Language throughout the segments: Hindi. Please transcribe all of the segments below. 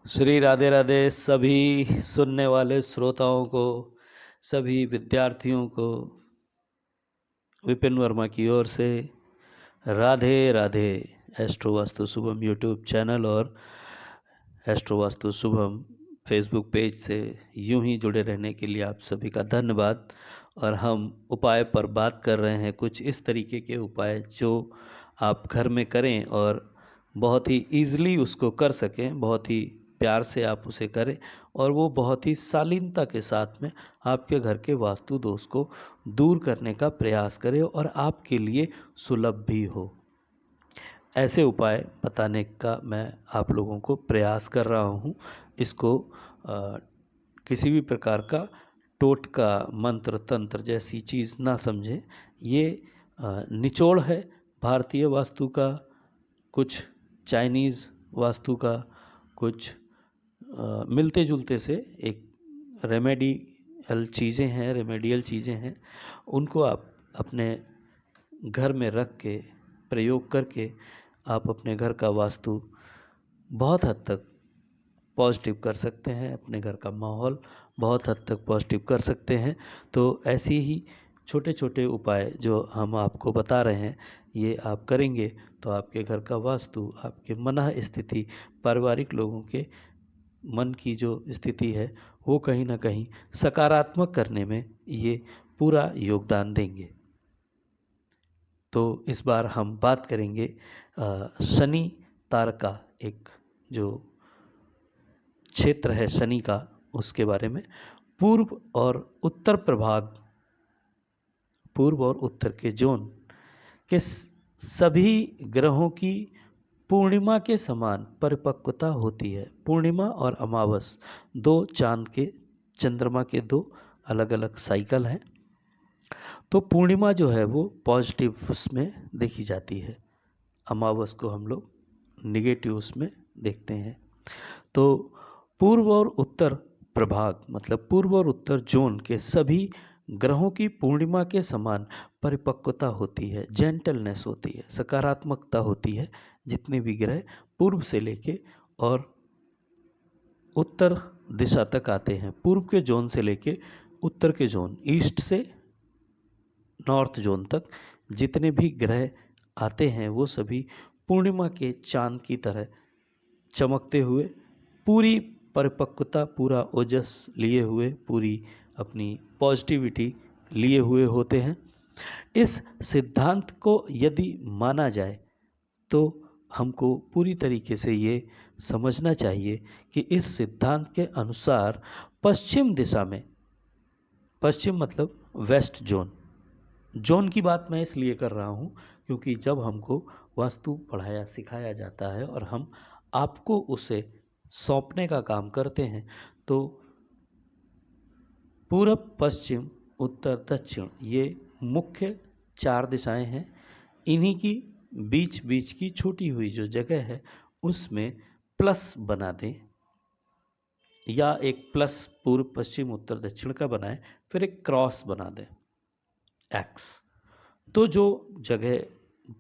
श्री राधे राधे सभी सुनने वाले श्रोताओं को, सभी विद्यार्थियों को विपिन वर्मा की ओर से Radhe Radhe. Astro Vastu Shubham YouTube channel और astro Vastu Shubham Facebook page से यूं ही जुड़े रहने के लिए आप सभी का धन्यवाद। और हम उपाय पर बात कर रहे हैं, कुछ इस तरीके के उपाय जो आप घर में करें और बहुत ही ईज़िली उसको कर सकें, बहुत ही प्यार से आप उसे करें और वो बहुत ही शालीनता के साथ में आपके घर के वास्तु दोष को दूर करने का प्रयास करें और आपके लिए सुलभ भी हो। ऐसे उपाय बताने का मैं आप लोगों को प्रयास कर रहा हूँ। इसको किसी भी प्रकार का टोटका, मंत्र, तंत्र जैसी चीज़ ना समझें। ये निचोड़ है भारतीय वास्तु का, कुछ चाइनीज़ वास्तु का, कुछ मिलते जुलते से एक रेमेडियल चीज़ें हैं। उनको आप अपने घर में रख के प्रयोग करके आप अपने घर का वास्तु बहुत हद तक पॉजिटिव कर सकते हैं, अपने घर का माहौल बहुत हद तक पॉजिटिव कर सकते हैं। तो ऐसी ही छोटे छोटे उपाय जो हम आपको बता रहे हैं, ये आप करेंगे तो आपके घर का वास्तु, आपके मन स्थिति, पारिवारिक लोगों के मन की जो स्थिति है वो कहीं ना कहीं सकारात्मक करने में ये पूरा योगदान देंगे। तो इस बार हम बात करेंगे शनि तारका, एक जो क्षेत्र है शनि का, उसके बारे में। पूर्व और उत्तर प्रभाग, पूर्व और उत्तर के जोन के सभी ग्रहों की पूर्णिमा के समान परिपक्वता होती है। पूर्णिमा और अमावस दो चांद के, चंद्रमा के दो अलग अलग साइकिल हैं। तो पूर्णिमा जो है वो पॉजिटिव उसमें देखी जाती है, अमावस को हम लोग निगेटिव उसमें देखते हैं। तो पूर्व और उत्तर प्रभाग मतलब पूर्व और उत्तर जोन के सभी ग्रहों की पूर्णिमा के समान परिपक्वता होती है, जेंटलनेस होती है, सकारात्मकता होती है। जितने भी ग्रह पूर्व से लेके और उत्तर दिशा तक आते हैं, पूर्व के जोन से लेके उत्तर के जोन, ईस्ट से नॉर्थ जोन तक जितने भी ग्रह आते हैं वो सभी पूर्णिमा के चांद की तरह चमकते हुए, पूरी परिपक्वता, पूरा ओजस लिए हुए, पूरी अपनी पॉजिटिविटी लिए हुए होते हैं। इस सिद्धांत को यदि माना जाए तो हमको पूरी तरीके से ये समझना चाहिए कि इस सिद्धांत के अनुसार पश्चिम दिशा में, पश्चिम मतलब वेस्ट जोन, जोन की बात मैं इसलिए कर रहा हूँ क्योंकि जब हमको वास्तु पढ़ाया सिखाया जाता है और हम आपको उसे सौंपने का काम करते हैं, तो पूरब, पश्चिम, उत्तर, दक्षिण ये मुख्य चार दिशाएं हैं। इन्हीं की बीच बीच की छूटी हुई जो जगह है उसमें प्लस बना दें, या एक प्लस पूर्व, पश्चिम, उत्तर, दक्षिण का बनाएं, फिर एक क्रॉस बना दें, एक्स। तो जो जगह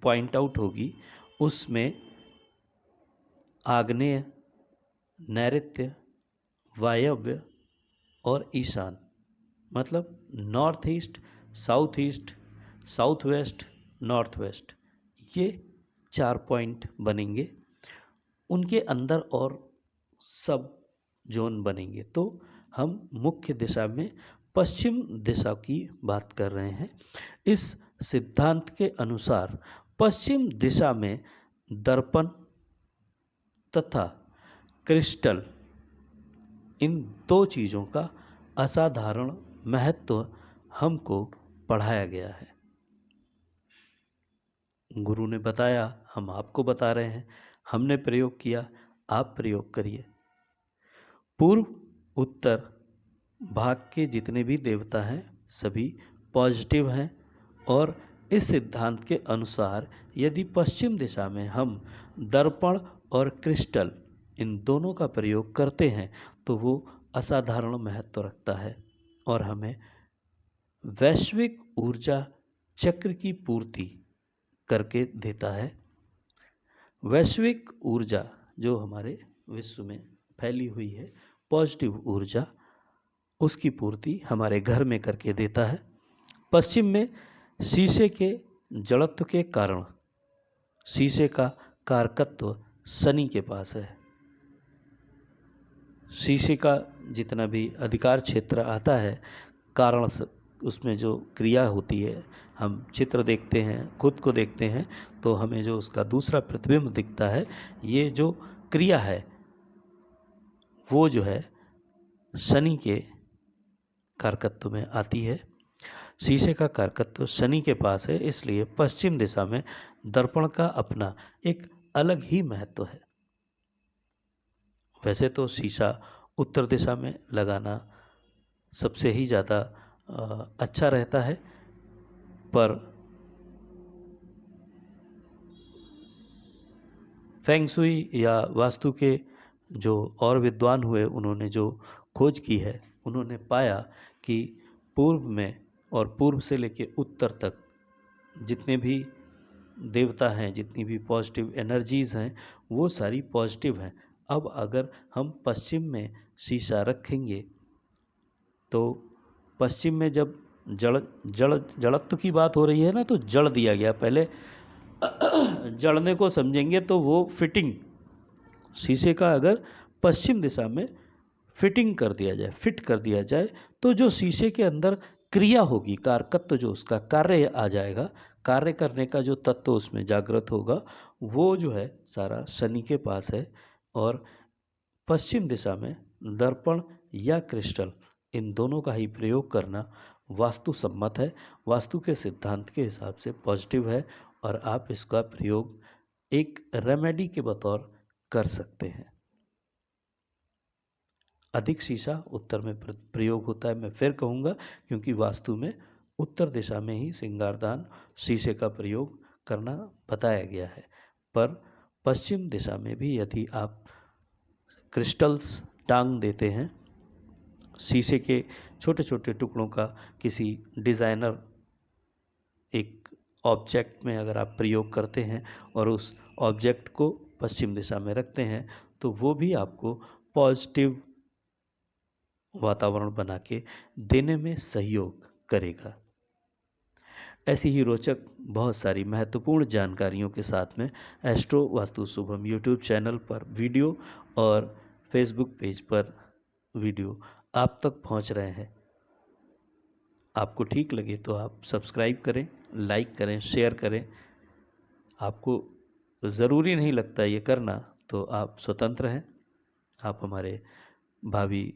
पॉइंट आउट होगी उसमें आग्नेय, नैऋत्य, वायव्य और ईशान, मतलब north east, south west, north west, ये चार पॉइंट बनेंगे। उनके अंदर और सब जोन बनेंगे। तो हम मुख्य दिशा में पश्चिम दिशा की बात कर रहे हैं। इस सिद्धांत के अनुसार पश्चिम दिशा में दर्पण तथा क्रिस्टल, इन दो चीज़ों का असाधारण महत्व हमको पढ़ाया गया है। गुरु ने बताया, हम आपको बता रहे हैं, हमने प्रयोग किया, आप प्रयोग करिए। पूर्व उत्तर भाग के जितने भी देवता हैं सभी पॉजिटिव हैं और इस सिद्धांत के अनुसार यदि पश्चिम दिशा में हम दर्पण और क्रिस्टल इन दोनों का प्रयोग करते हैं तो वो असाधारण महत्व रखता है और हमें वैश्विक ऊर्जा चक्र की पूर्ति करके देता है। वैश्विक ऊर्जा जो हमारे विश्व में फैली हुई है पॉजिटिव ऊर्जा, उसकी पूर्ति हमारे घर में करके देता है। पश्चिम में शीशे के जड़त्व के कारण शीशे का कारकत्व शनि के पास है। शीशे का जितना भी अधिकार क्षेत्र आता है, कारण उसमें जो क्रिया होती है, हम चित्र देखते हैं, खुद को देखते हैं, तो हमें जो उसका दूसरा प्रतिबिंब दिखता है, ये जो क्रिया है वो जो है शनि के कारकत्व में आती है। शीशे का कारकत्व शनि के पास है, इसलिए पश्चिम दिशा में दर्पण का अपना एक अलग ही महत्व है। वैसे तो शीशा उत्तर दिशा में लगाना सबसे ही ज़्यादा अच्छा रहता है, पर फेंग शुई या वास्तु के जो और विद्वान हुए, उन्होंने जो खोज की है, उन्होंने पाया कि पूर्व में और पूर्व से लेकर उत्तर तक जितने भी देवता हैं, जितनी भी पॉजिटिव एनर्जीज़ हैं, वो सारी पॉजिटिव हैं। अब अगर हम पश्चिम में शीशा रखेंगे तो पश्चिम में जब जड़त्व की बात हो रही है ना, तो जड़ दिया गया, पहले जड़ने को समझेंगे तो वो फिटिंग, शीशे का अगर पश्चिम दिशा में फिटिंग कर दिया जाए, फिट कर दिया जाए, तो जो शीशे के अंदर क्रिया होगी, कारकत्व जो उसका कार्य आ जाएगा, कार्य करने का जो तत्व उसमें जागृत होगा, वो जो है सारा शनि के पास है। और पश्चिम दिशा में दर्पण या क्रिस्टल, इन दोनों का ही प्रयोग करना वास्तु सम्मत है, वास्तु के सिद्धांत के हिसाब से पॉजिटिव है, और आप इसका प्रयोग एक रेमेडी के बतौर कर सकते हैं। अधिक शीशा उत्तर में प्रयोग होता है, मैं फिर कहूँगा, क्योंकि वास्तु में उत्तर दिशा में ही श्रृंगारदान शीशे का प्रयोग करना बताया गया है। पर पश्चिम दिशा में भी यदि आप क्रिस्टल्स टांग देते हैं, शीशे के छोटे छोटे टुकड़ों का किसी डिज़ाइनर एक ऑब्जेक्ट में अगर आप प्रयोग करते हैं और उस ऑब्जेक्ट को पश्चिम दिशा में रखते हैं, तो वो भी आपको पॉजिटिव वातावरण बना के देने में सहयोग करेगा। ऐसी ही रोचक बहुत सारी महत्वपूर्ण जानकारियों के साथ में astro Vastu Shubham YouTube channel पर वीडियो और फेसबुक पेज पर वीडियो आप तक पहुंच रहे हैं। आपको ठीक लगे तो आप सब्सक्राइब करें, लाइक करें, शेयर करें। आपको ज़रूरी नहीं लगता ये करना, तो आप स्वतंत्र हैं। आप हमारे भावी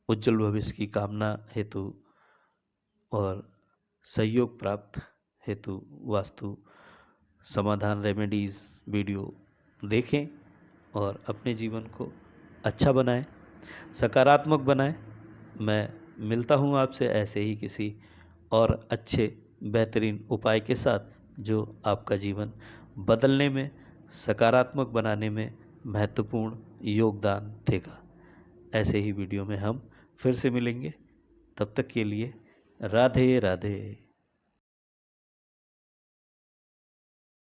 उज्जवल भविष्य की कामना हेतु और सहयोग प्राप्त हेतु वास्तु समाधान रेमेडीज़ वीडियो देखें और अपने जीवन को अच्छा बनाएं, सकारात्मक बनाएं। मैं मिलता हूं आपसे ऐसे ही किसी और अच्छे बेहतरीन उपाय के साथ, जो आपका जीवन बदलने में, सकारात्मक बनाने में महत्वपूर्ण योगदान देगा। ऐसे ही वीडियो में हम फिर से मिलेंगे। तब तक के लिए राधे राधे।